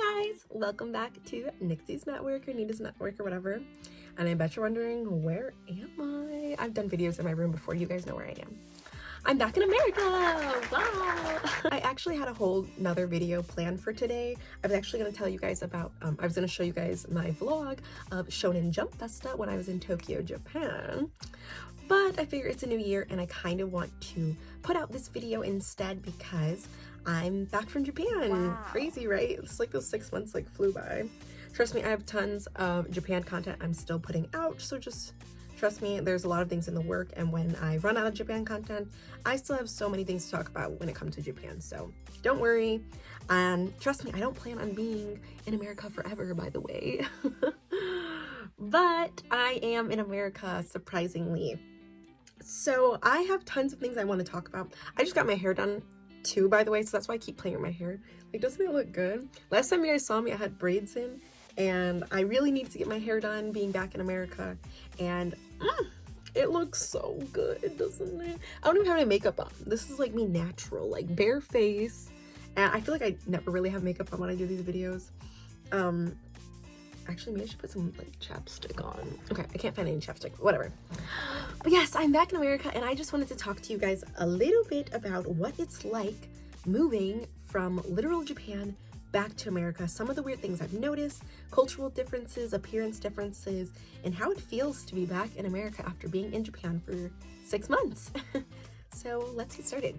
Hi guys, welcome back to Nixie's Network or Nita's Network or whatever. And I bet you're wondering, where am I? I've done videos in my room before, you guys know where I am. I'm back in America! Wow! I actually had a whole nother video planned for today. I was actually going to tell you guys about, I was going to show you guys my vlog of Shonen Jump Festa when I was in Tokyo, Japan. But I figure it's a new year and I kind of want to put out this video instead because I'm back from Japan. Wow. Crazy, right? It's like those 6 months like flew by. Trust me, I have tons of Japan content I'm still putting out, so just trust me, there's a lot of things in the work, and when I run out of Japan content, I still have so many things to talk about when it comes to Japan, so don't worry. And trust me, I don't plan on being in America forever, by the way. But I am in America, surprisingly. So I have tons of things I want to talk about. I just got my hair done too, by the way, so that's why I keep playing with my hair. Like, doesn't it look good? Last time you guys saw me, I had braids in, and I really needed to get my hair done being back in America, and it looks so good, doesn't it? I don't even have any makeup on. This is like me natural, like bare face, and I feel like I never really have makeup on when I do these videos. Actually, maybe I should put some like chapstick on. Okay, I can't find any chapstick, whatever. But yes, I'm back in America, and I just wanted to talk to you guys a little bit about what it's like moving from literal Japan back to America, some of the weird things I've noticed, cultural differences, appearance differences, and how it feels to be back in America after being in Japan for 6 months. So let's get started.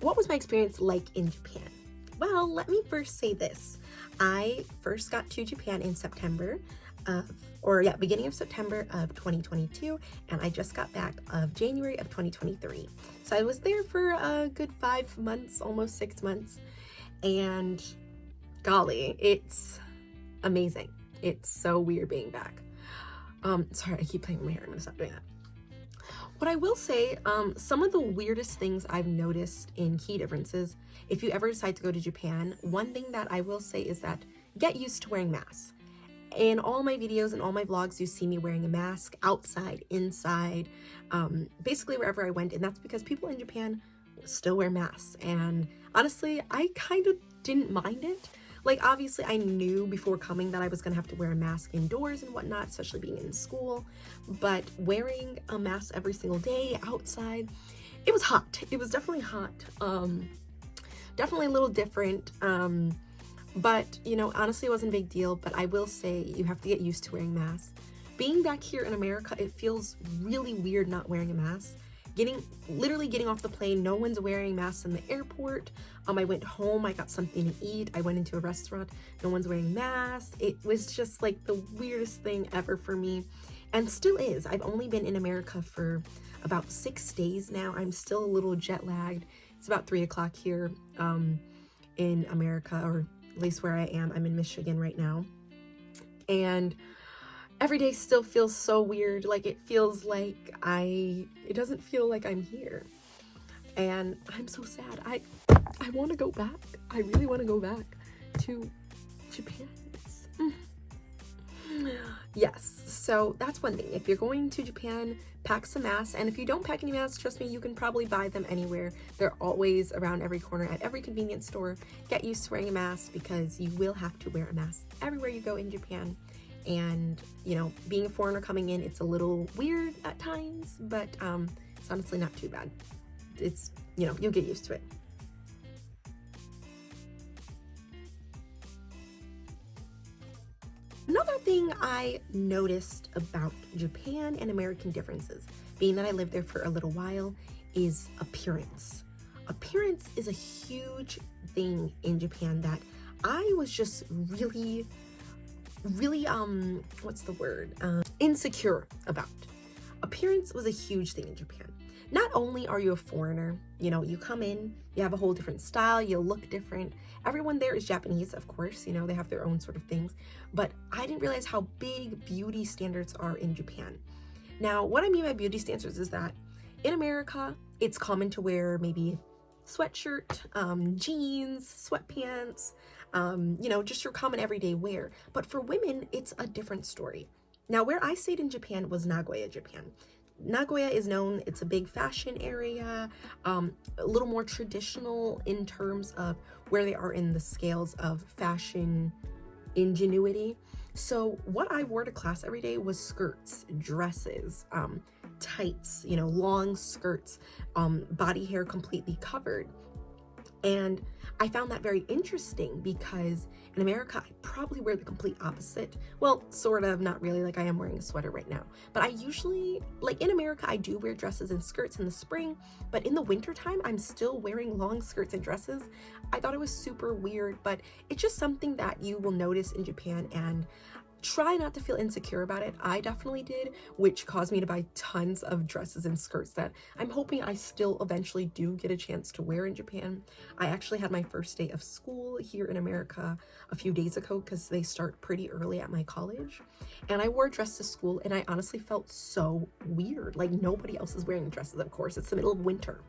What was my experience like in Japan? Well, let me first say this. I first got to Japan in beginning of September of 2022, and I just got back of January of 2023. So I was there for a good 5 months, almost 6 months, and golly, it's amazing. It's so weird being back. Sorry, I keep playing with my hair. I'm gonna stop doing that. What I will say, some of the weirdest things I've noticed in key differences, if you ever decide to go to Japan, one thing that I will say is that get used to wearing masks. In all my videos and all my vlogs, you see me wearing a mask outside, inside, basically wherever I went, and that's because people in Japan still wear masks, and honestly, I kind of didn't mind it. Like, obviously, I knew before coming that I was gonna have to wear a mask indoors and whatnot, especially being in school, but wearing a mask every single day outside, it was hot. It was definitely hot. Definitely a little different, but, you know, honestly, it wasn't a big deal, but I will say you have to get used to wearing masks. Being back here in America, it feels really weird not wearing a mask. Literally getting off the plane, no one's wearing masks in the airport. I went home, I got something to eat, I went into a restaurant, no one's wearing masks. It was just like the weirdest thing ever for me, and still is. I've only been in America for about 6 days now. I'm still a little jet lagged. It's about 3 o'clock here in America, or at least where I am. I'm in Michigan right now, and every day still feels so weird. Like, it feels like it doesn't feel like I'm here, and I'm so sad. I want to go back. I really want to go back to Japan. Yes, so that's one thing. If you're going to Japan, pack some masks, and if you don't pack any masks, trust me, you can probably buy them anywhere. They're always around every corner at every convenience store. Get used to wearing a mask because you will have to wear a mask everywhere you go in Japan. And, you know, being a foreigner coming in, it's a little weird at times, but it's honestly not too bad. It's, you know, you'll get used to it. Another thing I noticed about Japan and American differences, being that I lived there for a little while, is appearance. Appearance is a huge thing in Japan that I was just really what's the word, insecure about. Appearance was a huge thing in Japan. Not only are you a foreigner, you know, you come in, you have a whole different style, you look different. Everyone there is Japanese, of course, you know, they have their own sort of things, but I didn't realize how big beauty standards are in Japan. Now, what I mean by beauty standards is that in America, it's common to wear maybe sweatshirt, jeans, sweatpants, you know, just your common everyday wear. But for women, it's a different story. Now, where I stayed in Japan was Nagoya, Japan. Nagoya is known, it's a big fashion area, a little more traditional in terms of where they are in the scales of fashion ingenuity. So what I wore to class every day was skirts, dresses, tights, long skirts, body hair completely covered. And I found that very interesting because in America, I probably wear the complete opposite. Well, sort of, not really, like I am wearing a sweater right now. But I usually, like in America, I do wear dresses and skirts in the spring, but in the wintertime, I'm still wearing long skirts and dresses. I thought it was super weird, but it's just something that you will notice in Japan, and try not to feel insecure about it. I definitely did, which caused me to buy tons of dresses and skirts that I'm hoping I still eventually do get a chance to wear in Japan. I actually had my first day of school here in America a few days ago because they start pretty early at my college. And I wore a dress to school, and I honestly felt so weird. Like, nobody else is wearing dresses, of course. It's the middle of winter.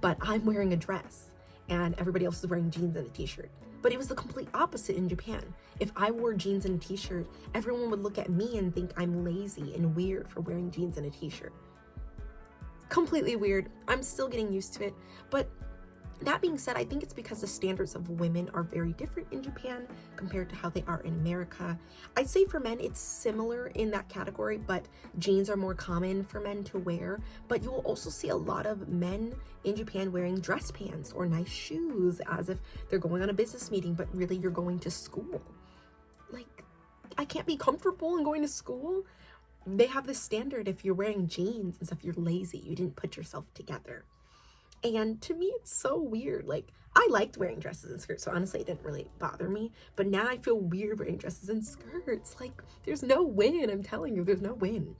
But I'm wearing a dress, and everybody else is wearing jeans and a t-shirt. But it was the complete opposite in Japan. If I wore jeans and a t-shirt, everyone would look at me and think I'm lazy and weird for wearing jeans and a t-shirt. Completely weird. I'm still getting used to it. But that being said, I think it's because the standards of women are very different in Japan compared to how they are in America. I'd say for men, it's similar in that category, but jeans are more common for men to wear. But you will also see a lot of men in Japan wearing dress pants or nice shoes as if they're going on a business meeting, but really you're going to school. Like, I can't be comfortable in going to school. They have this standard, if you're wearing jeans and stuff, you're lazy, you didn't put yourself together. And to me, it's so weird. Like, I liked wearing dresses and skirts, so honestly, it didn't really bother me. But now I feel weird wearing dresses and skirts. Like, there's no win. I'm telling you, there's no win.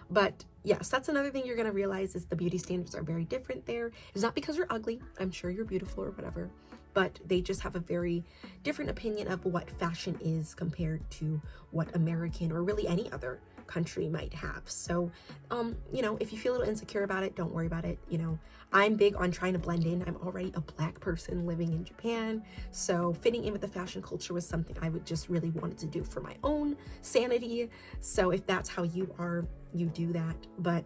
But yes, that's another thing you're going to realize is the beauty standards are very different there. It's not because you're ugly. I'm sure you're beautiful or whatever. But they just have a very different opinion of what fashion is compared to what American or really any other country might have. So, if you feel a little insecure about it, don't worry about it. I'm big on trying to blend in. I'm already a Black person living in Japan. So fitting in with the fashion culture was something I would just really wanted to do for my own sanity. So if that's how you are, you do that. But,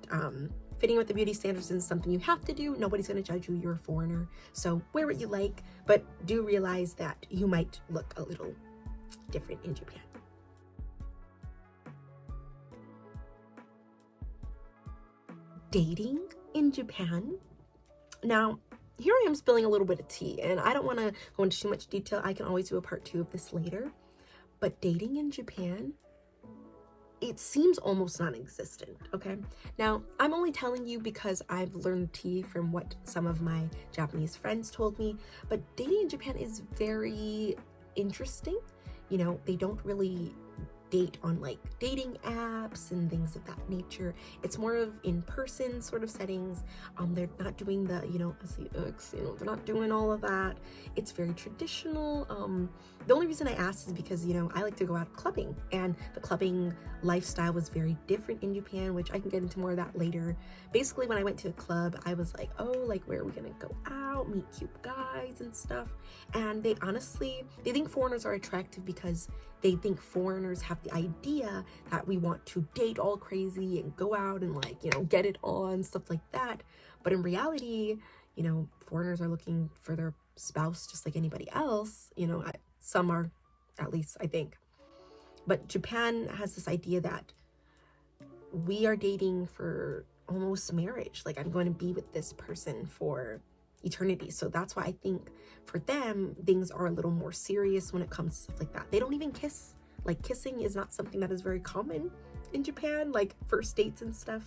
fitting with the beauty standards is something you have to do. Nobody's going to judge you. You're a foreigner. So wear what you like, but do realize that you might look a little different in Japan. Dating in Japan. Now, here I am spilling a little bit of tea, and I don't want to go into too much detail. I can always do a part 2 of this later. But dating in Japan, it seems almost non-existent, okay? Now, I'm only telling you because I've learned tea from what some of my Japanese friends told me, but dating in Japan is very interesting. They don't really date on like dating apps and things of that nature. It's more of in-person sort of settings. They're not doing the, SEX, they're not doing all of that. It's very traditional. The only reason I asked is because, I like to go out clubbing, and the clubbing lifestyle was very different in Japan, which I can get into more of that later. Basically, when I went to a club, I was like, oh, like, where are we gonna go out, meet cute guys and stuff? And they think foreigners are attractive because they think foreigners have the idea that we want to date all crazy and go out and get it on, stuff like that. But in reality, foreigners are looking for their spouse just like anybody else. Some are, at least I think. But Japan has this idea that we are dating for almost marriage. Like, I'm going to be with this person for eternity. So that's why I think for them, things are a little more serious when it comes to stuff like that. They don't even kiss. Like, kissing is not something that is very common in Japan, like first dates and stuff.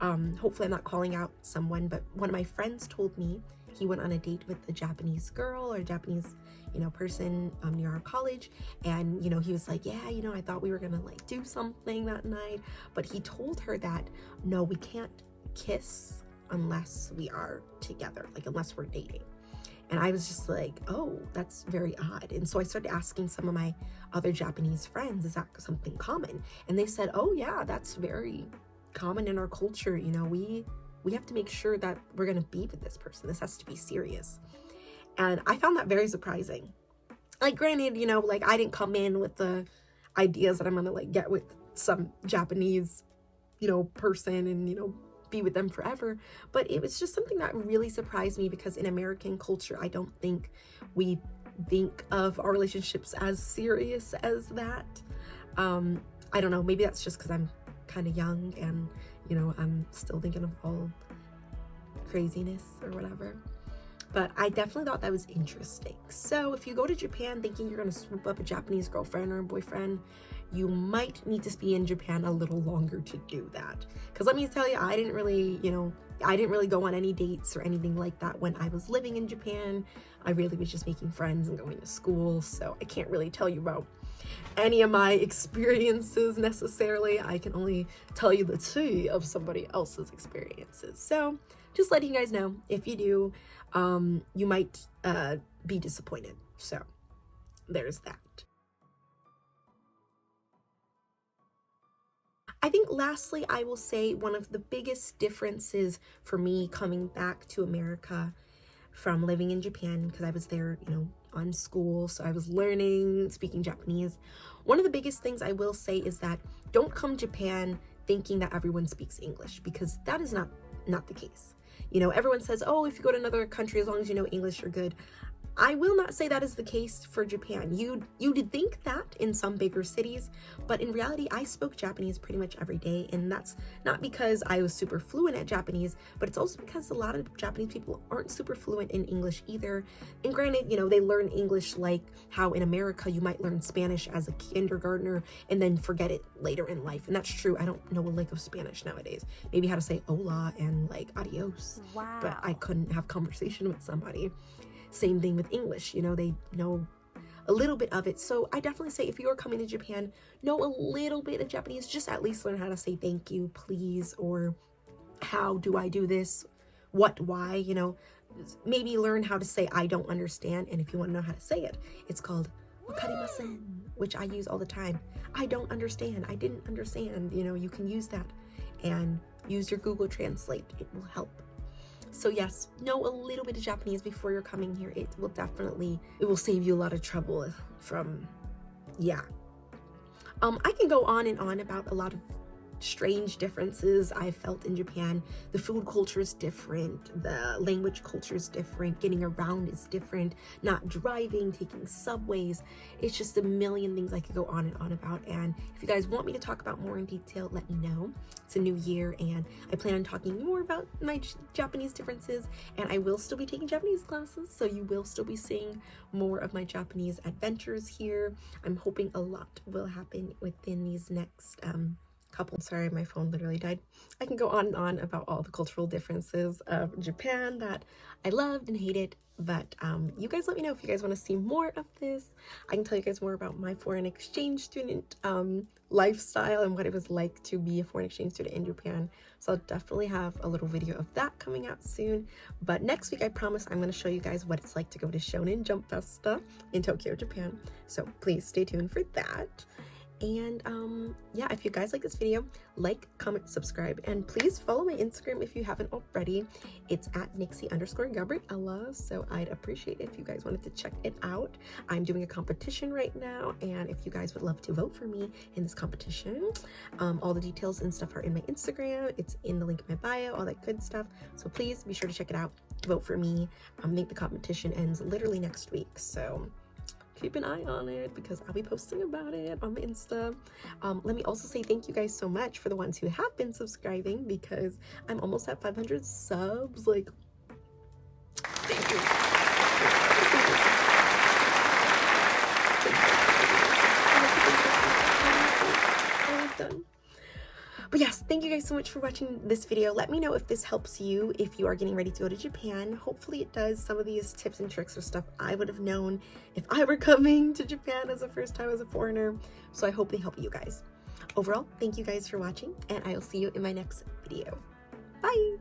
Hopefully I'm not calling out someone, but one of my friends told me he went on a date with a Japanese girl or Japanese, person near our college. And, he was like, yeah, I thought we were gonna do something that night. But he told her that, no, we can't kiss unless we are together, unless we're dating. And I was just like, oh, that's very odd. And so I started asking some of my other Japanese friends, is that something common? And they said, oh yeah, that's very common in our culture. We have to make sure that we're gonna be with this person. This has to be serious. And I found that very surprising. Granted, I didn't come in with the ideas that I'm gonna get with some Japanese person and, be with them forever. But it was just something that really surprised me, because in American culture, I don't think we think of our relationships as serious as that. I don't know, maybe that's just because I'm kind of young and, I'm still thinking of all craziness or whatever. But I definitely thought that was interesting. So if you go to Japan thinking you're going to swoop up a Japanese girlfriend or boyfriend, you might need to be in Japan a little longer to do that. Because let me tell you, I didn't really go on any dates or anything like that when I was living in Japan. I really was just making friends and going to school. So I can't really tell you about any of my experiences necessarily. I can only tell you the tea of somebody else's experiences. So just letting you guys know, if you do, you might be disappointed. So there's that. I think lastly, I will say one of the biggest differences for me coming back to America from living in Japan, because I was there, on school, so I was learning, speaking Japanese. One of the biggest things I will say is that don't come to Japan thinking that everyone speaks English, because that is not the case. Everyone says, oh, if you go to another country, as long as you know English, you're good. I will not say that is the case for Japan. You'd think that in some bigger cities, but in reality, I spoke Japanese pretty much every day, and that's not because I was super fluent at Japanese, but it's also because a lot of Japanese people aren't super fluent in English either. And granted, they learn English like how in America you might learn Spanish as a kindergartner and then forget it later in life, and that's true. I don't know a lick of Spanish nowadays. Maybe how to say hola and like adios. Wow. But I couldn't have conversation with somebody. Same thing with English, they know a little bit of it. So I definitely say if you're coming to Japan, know a little bit of Japanese, just at least learn how to say thank you, please, or how do I do this, what, why, maybe learn how to say I don't understand. And if you want to know how to say it, it's called wakarimasen, which I use all the time. I don't understand, I didn't understand, you can use that and use your Google Translate. It will help. So yes, know a little bit of Japanese before you're coming here. It will save you a lot of trouble from, I can go on and on about a lot of strange differences I felt in Japan. The food culture is different, the language culture is different, getting around is different, not driving, taking subways. It's just a million things I could go on and on about. And if you guys want me to talk about more in detail, let me know. It's a new year and I plan on talking more about my Japanese differences, and I will still be taking Japanese classes, so you will still be seeing more of my Japanese adventures here. I'm hoping a lot will happen within these next couple. Sorry, my phone literally died. I can go on and on about all the cultural differences of Japan that I loved and hated, but you guys let me know if you guys want to see more of this. I can tell you guys more about my foreign exchange student lifestyle and what it was like to be a foreign exchange student in Japan. So I'll definitely have a little video of that coming out soon. But next week, I promise I'm going to show you guys what it's like to go to Shonen Jump Festa in Tokyo, Japan. So please stay tuned for that. And yeah, if you guys like this video, like, comment, subscribe, and please follow my Instagram if you haven't already. It's at Nixie_Gabriella, so I'd appreciate it if you guys wanted to check it out. I'm doing a competition right now, and if you guys would love to vote for me in this competition, all the details and stuff are in my Instagram. It's in the link in my bio, all that good stuff. So please be sure to check it out. Vote for me. I think the competition ends literally next week, so keep an eye on it because I'll be posting about it on my Insta. Let me also say thank you guys so much for the ones who have been subscribing, because I'm almost at 500 subs. Like, thank you. Done. But yes, thank you guys so much for watching this video. Let me know if this helps you if you are getting ready to go to Japan. Hopefully it does. Some of these tips and tricks are stuff I would have known if I were coming to Japan as a first time as a foreigner. So I hope they help you guys. Overall, thank you guys for watching, and I will see you in my next video. Bye!